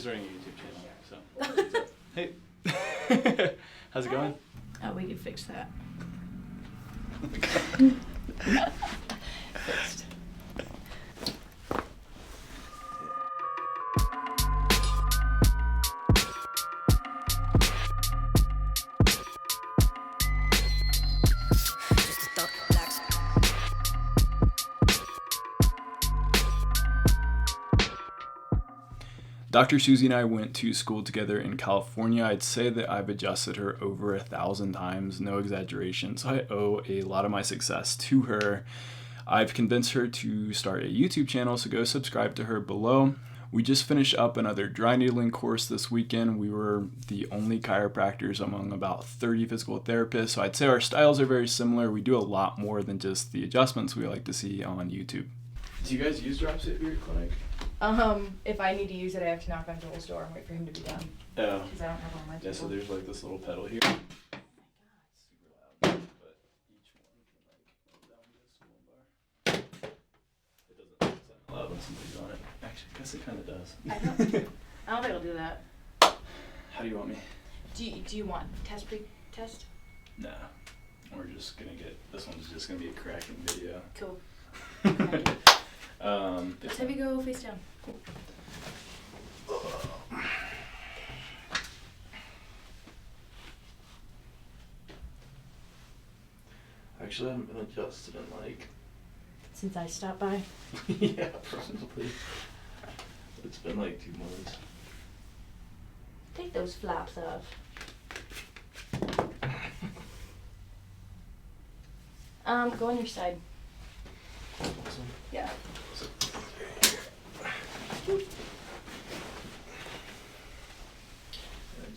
starting a YouTube channel, so. Hey. How's it going? Oh, we can fix that. Fixed. Dr. Susie and I went to school together in California. I'd say that I've adjusted her over 1,000 times, no exaggeration. So I owe a lot of my success to her. I've convinced her to start a YouTube channel, so go subscribe to her below. We just finished up another dry needling course this weekend. We were the only chiropractors among about 30 physical therapists, so I'd say our styles are very similar. We do a lot more than just the adjustments we like to see on YouTube. Do you guys use drops at your clinic? If I need to use it, I have to knock on Joel's door and wait for him to be done. Oh. Because I don't have one on my table. Yeah, so there's like this little pedal here. Oh my god. It's super loud. But each one can like hold down this one bar. It doesn't sound loud when somebody's on it. Actually, I guess it kind of does. I don't think it'll do that. How do you want me? Do you want test pre-test? No. We're just gonna get, this one's just gonna be a cracking video. Cool. Let's have you go face down. Cool. Actually, I haven't been adjusted in like... Since I stopped by? Yeah, probably. It's been like 2 months. Take those flaps off. Go on your side. Awesome. Yeah.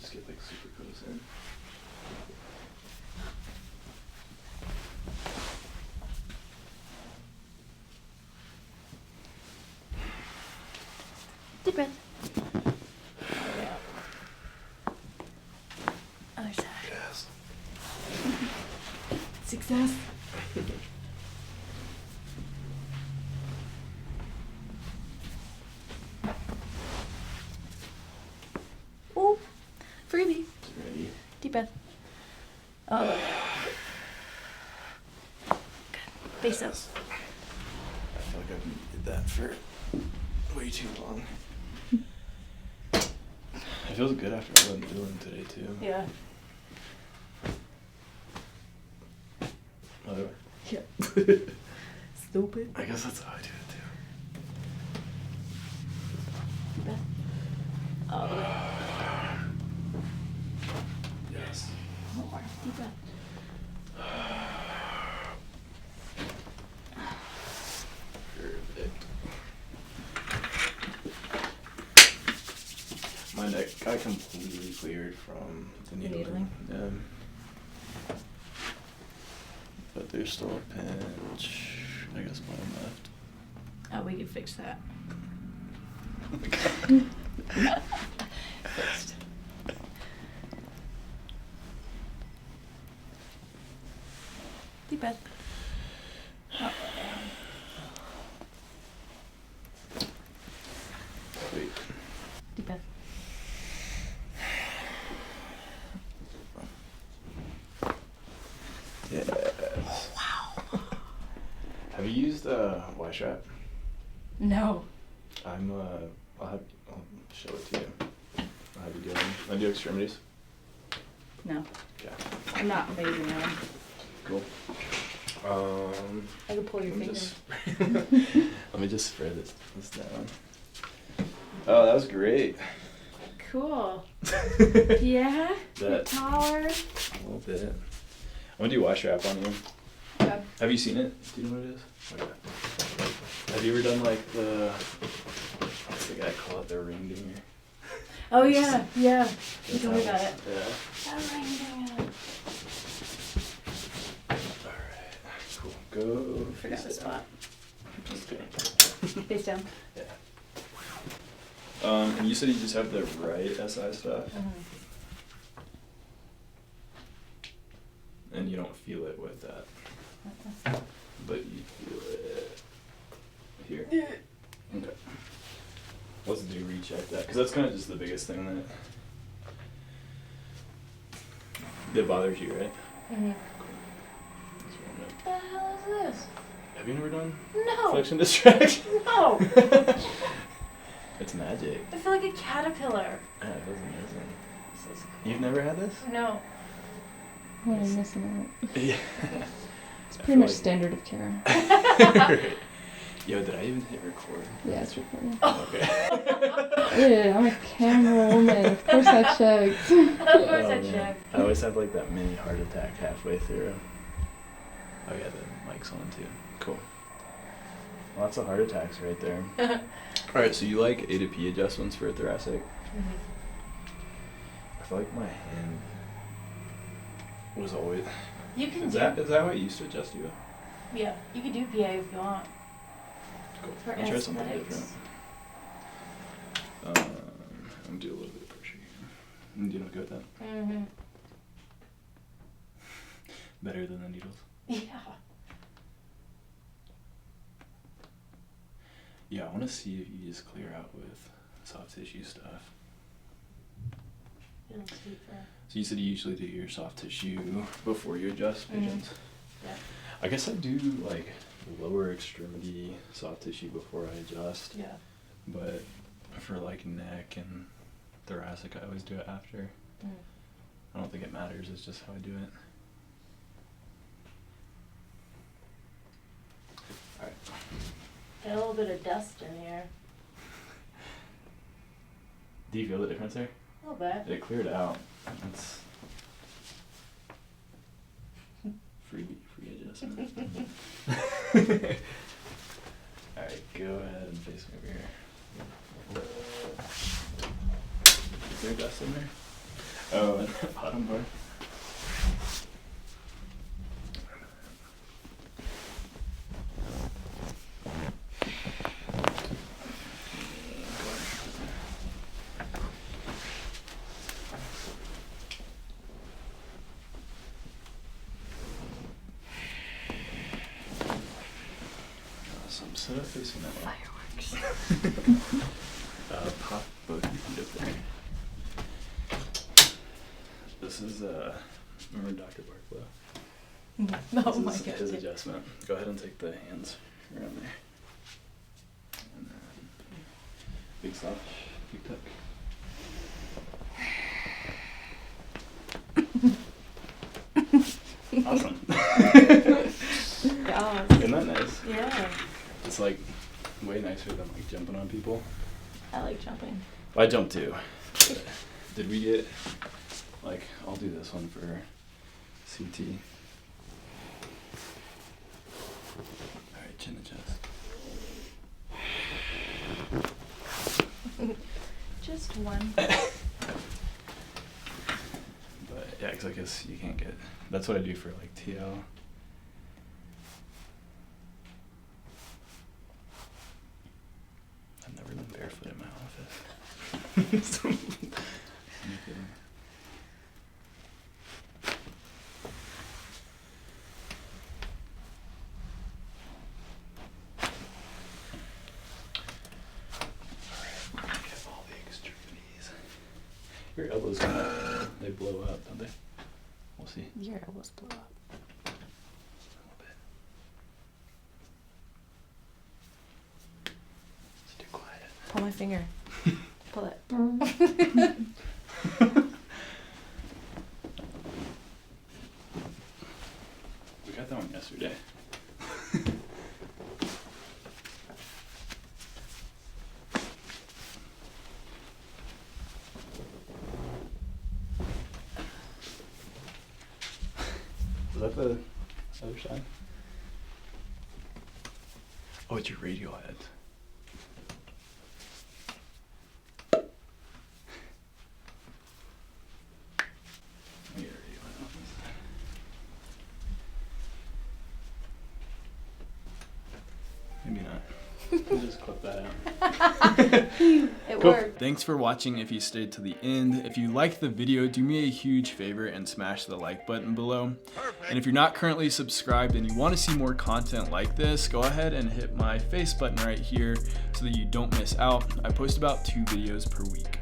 Just get like super close in. Deep breath. Other side. Yes. Success. Oh, freebie. Ready? Deep breath. Oh. Good. Face up. I feel like I've needed that for way too long. It feels good after all I'm doing today too. Yeah. Whatever. Yeah. Stupid. I guess that's how I do it too. Deep breath. Oh. Yes. More. Deep breath. Perfect. My neck got completely cleared from the needling. But there's still a pinch, I guess, bottom left. Oh, we can fix that. Fixed. Deep breath. Oh. Sweet. Deep breath. Yes. Wow. Have you used Y-strap? No. I'll show it to you. I'll have you do it. Want to do extremities? No. Okay. I'm not amazing now. Cool. I can pull your finger. Let me just spray this down. Oh, that was great. Cool. Yeah? That- Taller? A little bit. I'm gonna do Y-strap on you. Okay. Have you seen it? Do you know what it is? Okay. Have you ever done like what's the guy call it, the ring dinger? Oh yeah, yeah. You That's told me how- about it. Yeah. Oh, Alright, cool. Go. Forgot face the it spot. Just kidding. Face down. Yeah. And you said you just have the right SI stuff? And you don't feel it with that. But you feel it here. Okay. Let's do recheck that, because that's kind of just the biggest thing that bothers you, right? Mm-hmm. Cool. What the hell is this? Have you never done No. flexion distraction? No. It's magic. I feel like a caterpillar. Yeah, it was amazing. You've never had this? No. What am I missing out? Yeah. It's pretty much standard of care. Right. Yo, did I even hit record? Yeah, it's recording. Oh, okay. Yeah, I'm a camera woman. Of course I checked. Of course I man. checked. I always have like that mini heart attack halfway through. Oh yeah, the mic's on too. Cool. Lots of heart attacks right there. Alright, so you like A to P adjustments for thoracic? Mm-hmm. I feel like my hand was always... You can Is do. that how I used to adjust you? Yeah, you can do PA if you want. Cool. For I'll try something aesthetics. different. I'm gonna do a little bit of pressure here. You okay with that? Mm-hmm. Better than the needles? Yeah. Yeah, I want to see if you just clear out with soft tissue stuff. It'll sleep for. So you said you usually do your soft tissue before you adjust Mhm. patients? Yeah. I guess I do like lower extremity soft tissue before I adjust. Yeah. But for like neck and thoracic, I always do it after. Mm. I don't think it matters, it's just how I do it. Alright. Got a little bit of dust in here. Do you feel the difference there? A little bit. It cleared out. It's free adjustment. Alright, go ahead and face me over here. Is there dust in there? Oh, and that bottom bar. Awesome. Set up facing that way. Fireworks. Pop both your feet up there. This is, remember Dr. Barklow? Oh my This is god. his adjustment. Go ahead and take the hands around there. And then big soft, big tuck. Awesome. Yeah. Isn't that nice? Yeah. It's like way nicer than like jumping on people. I like jumping. Well, I jump too. But did we get, like, I'll do this one for CT. Alright, chin to chest. Just one. But yeah, because I guess you can't get, that's what I do for like TL. I've never been barefoot in my office. I'm kidding. Alright, get all the extremities. Your elbows kind of, they blow up, don't they? We'll see. Your elbows blow up. A little bit. It's too quiet. Pull my finger. Pull it. We got that one yesterday. Was that the other side? Oh, it's your radial head. Let me get a radial head on this side. Maybe not. We'll just clip that out. It Cool. worked. Thanks for watching if you stayed to the end. If you liked the video, do me a huge favor and smash the like button below. And if you're not currently subscribed and you want to see more content like this, go ahead and hit my face button right here so that you don't miss out. I post about 2 videos per week.